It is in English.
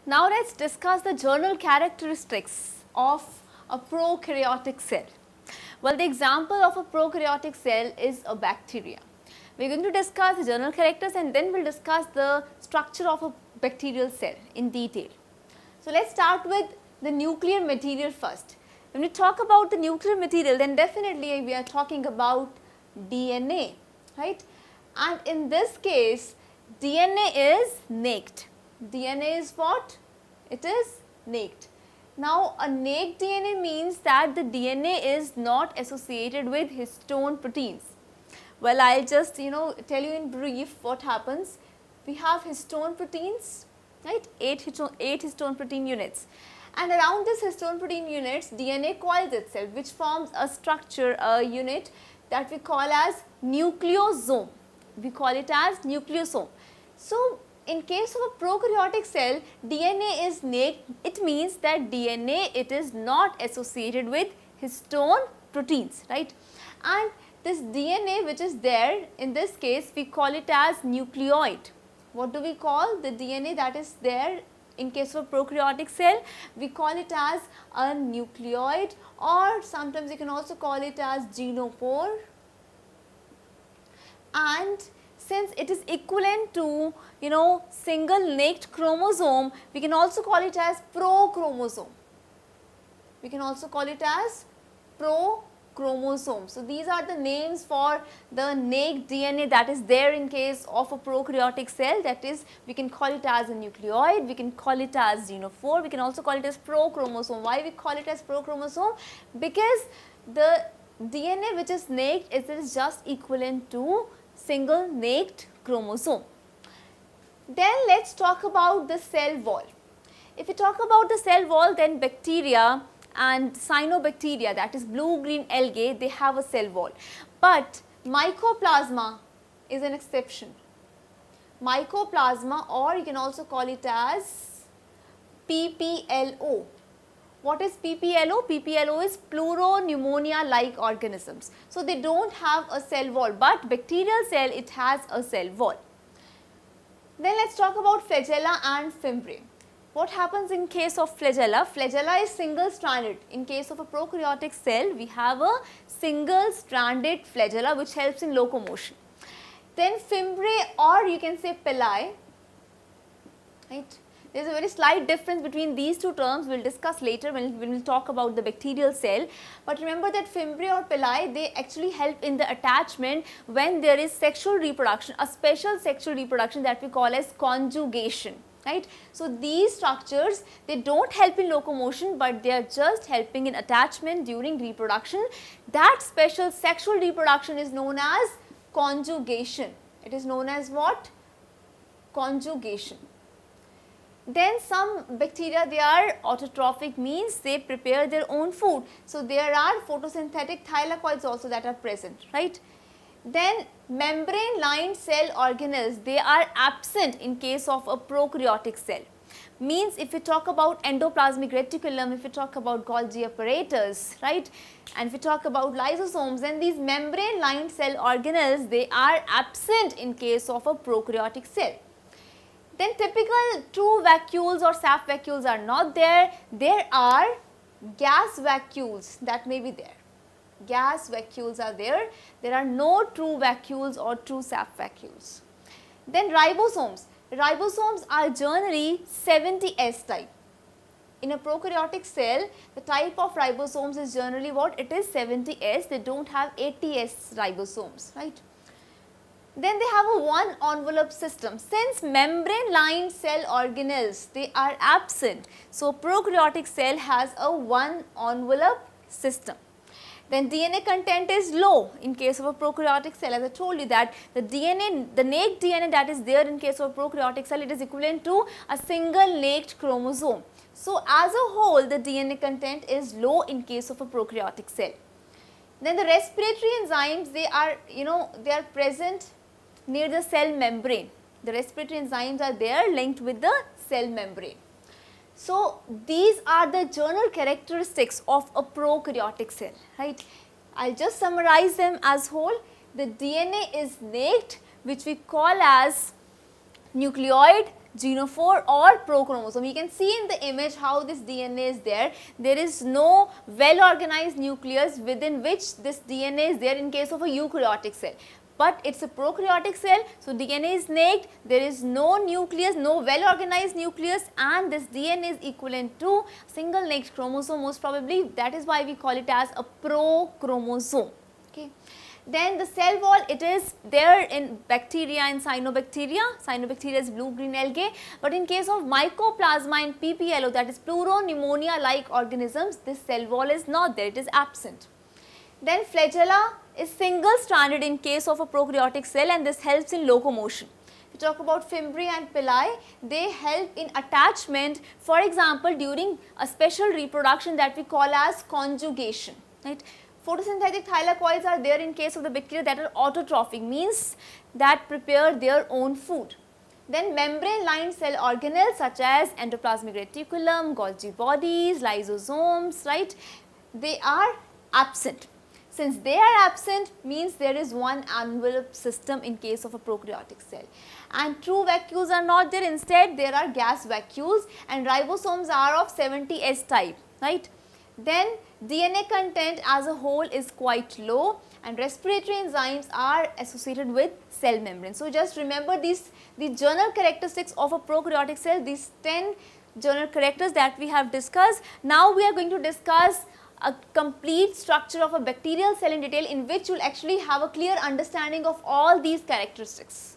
Now let's discuss the general characteristics of a prokaryotic cell. Well, the example of a prokaryotic cell is a bacteria. We are going to discuss the general characters and then we will discuss the structure of a bacterial cell in detail. So let's start with the nuclear material first. When we talk about the nuclear material, then definitely we are talking about DNA, right? And in this case, DNA is naked. DNA is what? It is naked. Now, a naked DNA means that the DNA is not associated with histone proteins. Well, I'll just tell you in brief what happens. We have histone proteins, right? 8 histone protein units. And around this histone protein units, DNA coils itself, which forms a structure, a unit that we call as nucleosome. We call it as nucleosome. So, in case of a prokaryotic cell, DNA is naked. It means that DNA, it is not associated with histone proteins, right? And this DNA which is there, in this case, we call it as nucleoid. What do we call the DNA that is there in case of a prokaryotic cell? We call it as a nucleoid, or sometimes you can also call it as genopore. And since it is equivalent to single naked chromosome, we can also call it as prochromosome. We can also call it as prochromosome. So these are the names for the naked DNA that is there in case of a prokaryotic cell. That is, we can call it as a nucleoid, we can call it as genophore, we can also call it as prochromosome. Why we call it as prochromosome? Because the DNA which is naked, it is just equivalent to single naked chromosome. Then let's talk about the cell wall. If we talk about the cell wall, then bacteria and cyanobacteria, that is blue-green algae, they have a cell wall. But mycoplasma is an exception. Mycoplasma, or you can also call it as PPLO. What is PPLO? PPLO is pleuropneumonia-like organisms. So they don't have a cell wall, but bacterial cell, it has a cell wall. Then let's talk about flagella and fimbriae. What happens in case of flagella? Flagella is single-stranded. In case of a prokaryotic cell, we have a single-stranded flagella which helps in locomotion. Then fimbriae, or you can say pili, right? There is a very slight difference between these two terms. We will discuss later when we will talk about the bacterial cell. But remember that fimbriae or pili, they actually help in the attachment when there is sexual reproduction, a special sexual reproduction that we call as conjugation. Right? So these structures, they don't help in locomotion, but they are just helping in attachment during reproduction. That special sexual reproduction is known as conjugation. It is known as what? Conjugation. Then some bacteria, they are autotrophic, means they prepare their own food. So there are photosynthetic thylakoids also that are present, right? Then membrane lined cell organelles, they are absent in case of a prokaryotic cell. Means if we talk about endoplasmic reticulum, if we talk about Golgi apparatus, right, and if we talk about lysosomes, then these membrane lined cell organelles, they are absent in case of a prokaryotic cell. Then typical true vacuoles or sap vacuoles are not there. There are gas vacuoles that may be there. Gas vacuoles are there. There are no true vacuoles or true sap vacuoles. Then ribosomes. Ribosomes are generally 70S type. In a prokaryotic cell, the type of ribosomes is generally what? It is 70S. They don't have 80S ribosomes, right? Then they have a one envelope system. Since membrane lined cell organelles, they are absent. So prokaryotic cell has a one envelope system. Then DNA content is low in case of a prokaryotic cell. As I told you that the DNA, the naked DNA that is there in case of a prokaryotic cell, it is equivalent to a single naked chromosome. So as a whole, the DNA content is low in case of a prokaryotic cell. Then the respiratory enzymes, they are present near the cell membrane. The respiratory enzymes are there linked with the cell membrane. So these are the general characteristics of a prokaryotic cell, right? I'll just summarize them as whole. The DNA is naked, which we call as nucleoid, genophore or prochromosome. You can see in the image how this DNA is there. There is no well organized nucleus within which this DNA is there in case of a eukaryotic cell. But it's a prokaryotic cell, so DNA is naked, there is no nucleus, no well organized nucleus, and this DNA is equivalent to single naked chromosome most probably. That is why we call it as a prochromosome. Okay. Then the cell wall, it is there in bacteria and cyanobacteria. Cyanobacteria is blue green algae, but in case of mycoplasma and PPLO, that is pleuropneumonia like organisms, this cell wall is not there, it is absent. Then flagella is single stranded in case of a prokaryotic cell, and this helps in locomotion. If you talk about fimbriae and pili, they help in attachment, for example during a special reproduction that we call as conjugation, right. Photosynthetic thylakoids are there in case of the bacteria that are autotrophic, means that prepare their own food. Then membrane lined cell organelles such as endoplasmic reticulum, Golgi bodies, lysosomes, right, they are absent. Since they are absent, means there is one envelope system in case of a prokaryotic cell, and true vacuoles are not there, instead there are gas vacuoles, and ribosomes are of 70S type, right. Then DNA content as a whole is quite low, and respiratory enzymes are associated with cell membrane. So just remember the general characteristics of a prokaryotic cell, these 10 general characters that we have discussed. Now we are going to discuss a complete structure of a bacterial cell in detail, in which you will actually have a clear understanding of all these characteristics.